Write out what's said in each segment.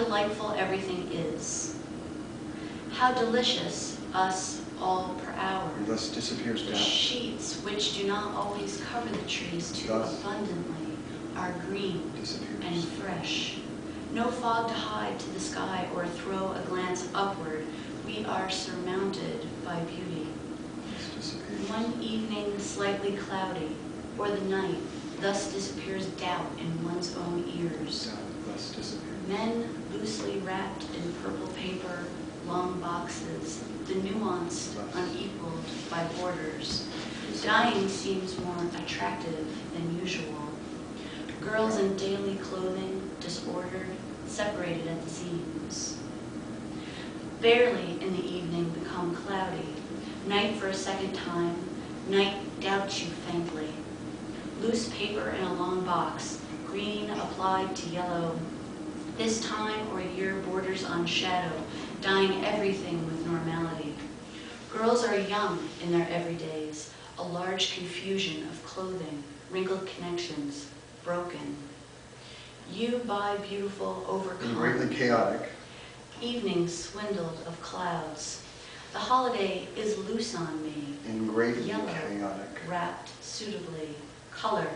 delightful everything is. How delicious us all per hour. And thus disappears The doubt. sheets which do not always cover the trees too Thus abundantly are green disappears. and fresh. No fog to hide to the sky or throw a glance upward. We are surmounted by beauty. Thus disappears. One evening slightly cloudy, or the night, thus disappears doubt in one's own ears. Doubt thus disappears. Men loosely wrapped in purple paper, long boxes, the nuance unequaled by borders. Dying seems more attractive than usual. Girls in daily clothing, disordered, separated at the seams. Barely in the evening become cloudy. Night for a second time, night doubts you faintly. Loose paper in a long box, green applied to yellow. This time or year borders on shadow, dyeing everything with normality. Girls are young in their everydays, a large confusion of clothing, wrinkled connections, broken. You by beautiful, overcome. And greatly chaotic. Evening swindled of clouds. The holiday is loose on me. And greatly Yellow, chaotic. wrapped suitably. Color,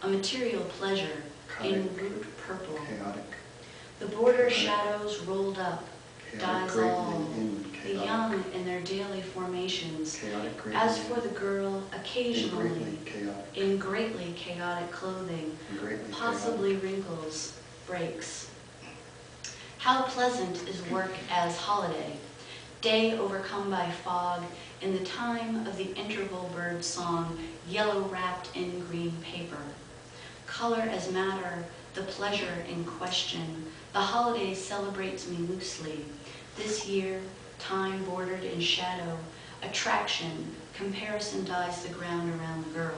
a material pleasure, in Chaotic. root purple. Chaotic. The border Chaotic. shadows rolled up, Chaotic dies greatly all. in The chaotic. young in their daily formations. Chaotic greatly. As for the girl, in occasionally, greatly chaotic. in greatly chaotic clothing, In greatly possibly wrinkles, breaks. How pleasant is work as holiday, day overcome by fog, in the time of the interval bird song, yellow wrapped in green paper. Color as matter, the pleasure in question, the holiday celebrates me loosely. This year, time bordered in shadow, attraction, comparison dyes the ground around the girl.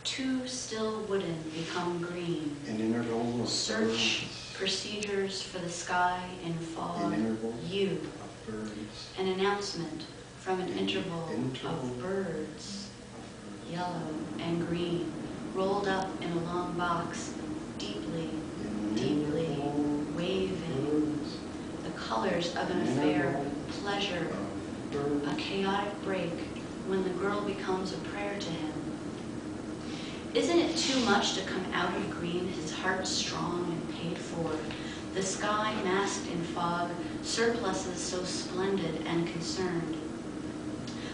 Two still wooden become green. In intervals of Search birds. procedures for the sky in fog. In intervals You, of birds. an announcement from an In interval interval of birds, of birds. yellow and green, rolled up in a long box, deeply, In deeply interval waving. birds. The colors of an affair, pleasure, Of birds. a chaotic break when the girl becomes a prayer to him. Isn't it too much to come out of green, his heart strong and paid for? The sky masked in fog, surpluses so splendid and concerned.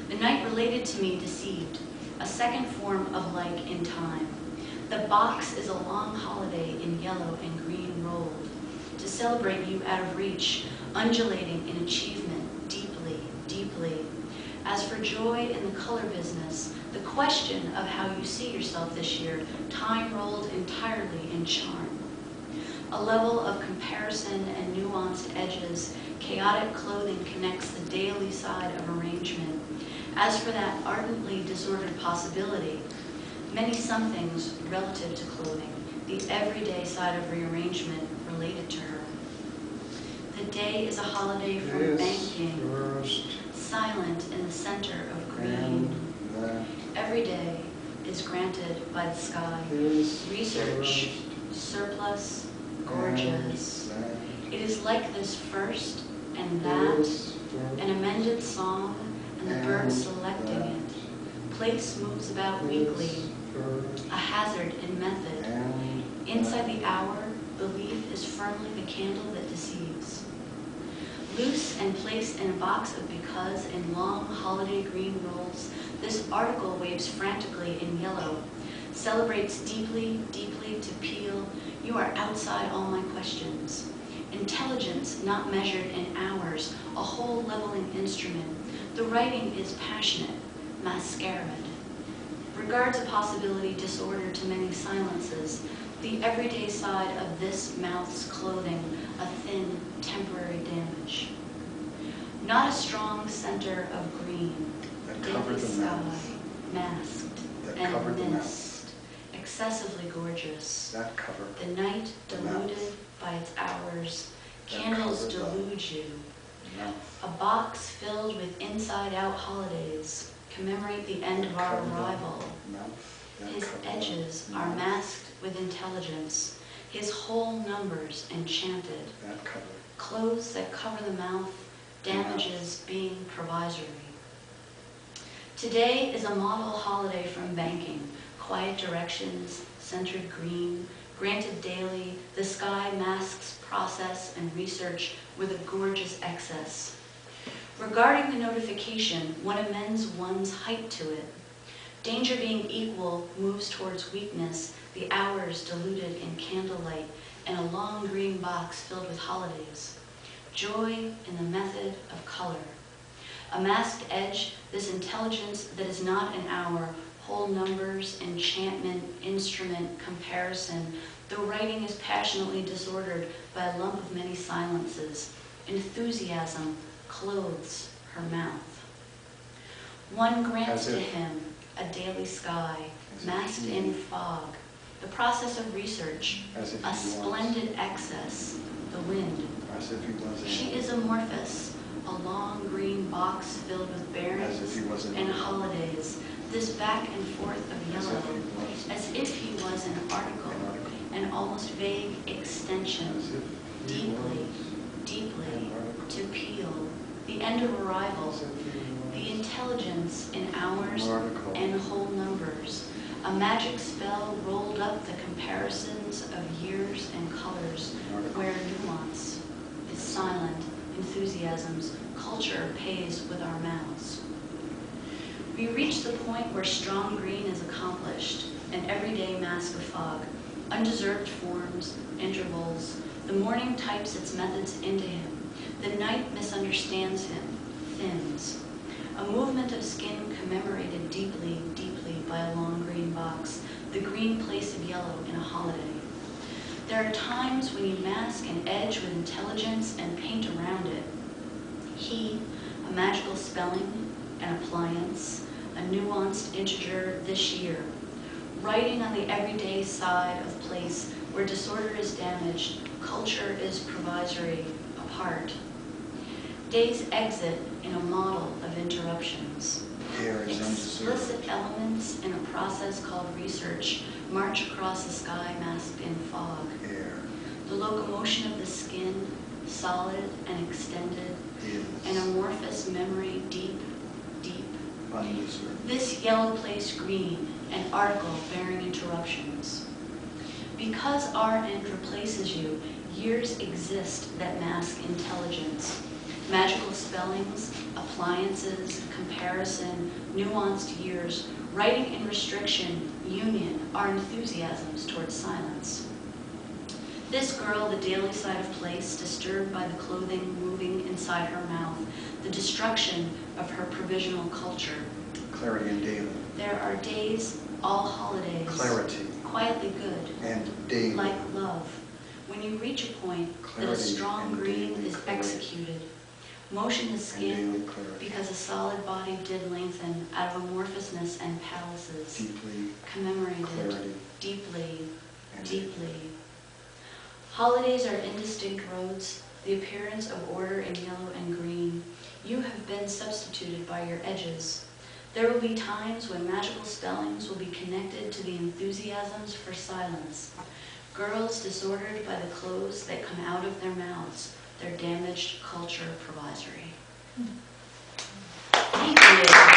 The night related to me deceived, a second form of like in time. The box is a long holiday in yellow and green rolled, to celebrate you out of reach, undulating in achievement, deeply, deeply. As for joy in the color business, the question of how you see yourself this year, time rolled entirely in charm. A level of comparison and nuanced edges, chaotic clothing connects the daily side of arrangement. As for that ardently disordered possibility, many somethings relative to clothing, the everyday side of rearrangement related to her. The day is a holiday from banking, First silent in the center of green. and that Every day is granted by the sky. is Research, first surplus, and gorgeous. that It is like this first and that, is first an amended song, and the bird and selecting that it. Place moves about is weekly, first a hazard in method. and Inside the hour, belief is firmly the candle that deceives. Loose and placed in a box of because in long holiday green rolls, this article waves frantically in yellow, celebrates deeply, deeply to peel. You are outside all my questions. Intelligence not measured in hours, a whole leveling instrument. The writing is passionate, masquerade. Regards a possibility disordered to many silences, the everyday side of this mouth's clothing, a thin, temporary damage. Not a strong center of green, that daily covered the sky, mouth. masked That and covered the mouth. mist, excessively gorgeous. That covered The night the diluted mouth. by its hours, That candles covered the delude you. mouth. A box filled with inside-out holidays commemorate the end of our Covered the arrival. Mouth. That His covered the edges are mouth. masked with intelligence, his whole numbers enchanted. That color. Clothes that cover the mouth, damages being provisory. Today is a model holiday from banking. Quiet directions, centered green, granted daily, the sky masks process and research with a gorgeous excess. Regarding the notification, one amends one's height to it. Danger being equal moves towards weakness, the hours diluted in candlelight, and a long green box filled with holidays. Joy in the method of color. A masked edge, this intelligence that is not an hour, whole numbers, enchantment, instrument, comparison. The writing is passionately disordered by a lump of many silences. Enthusiasm clothes her mouth. One grants to him a daily sky, masked in fog. The process of research, a splendid excess, the wind. As if he was She is amorphous, a long green box filled with bearings and holidays, this back and forth of yellow, as if he was an article, an almost vague extension, deeply, deeply to peel, the end of arrival, the intelligence in hours and whole numbers, a magic spell rolled up the comparisons of years and colors, where nuance is silent, enthusiasms, culture pays with our mouths. We reach the point where strong green is accomplished, an everyday mask of fog, undeserved forms, intervals. The morning types its methods into him. The night misunderstands him, thins. A movement of skin commemorated deeply, deeply by a long green box, the green place of yellow in a holiday. There are times when you mask an edge with intelligence and paint around it. He, a magical spelling, an appliance, a nuanced integer this year, writing on the everyday side of place where disorder is damaged, culture is provisory, apart. Days exit in a model of interruptions. Air is undeserved. Explicit elements in a process called research march across the sky masked in fog. Air The locomotion of the skin, solid and extended, is an amorphous memory deep, deep. undeserved. This yellow place green, an article bearing interruptions. Because our end replaces you, years exist that mask intelligence. Magical spellings, appliances, comparison, nuanced years, writing in restriction, union, are enthusiasms towards silence. This girl, the daily side of place, disturbed by the clothing moving inside her mouth, the destruction of her provisional culture. Clarity and daily. There are days, all holidays, Clarity quietly good, and daily. like love. When you reach a point that a Clarity strong and green daily is clarity. executed, motion the And skin daily clarity. because a solid body did lengthen out of amorphousness and palaces, Deeply commemorated clarity deeply, and deeply. Holidays are indistinct roads, the appearance of order in yellow and green. You have been substituted by your edges. There will be times when magical spellings will be connected to the enthusiasms for silence. Girls disordered by the clothes that come out of their mouths, their damaged culture provisory. Thank you.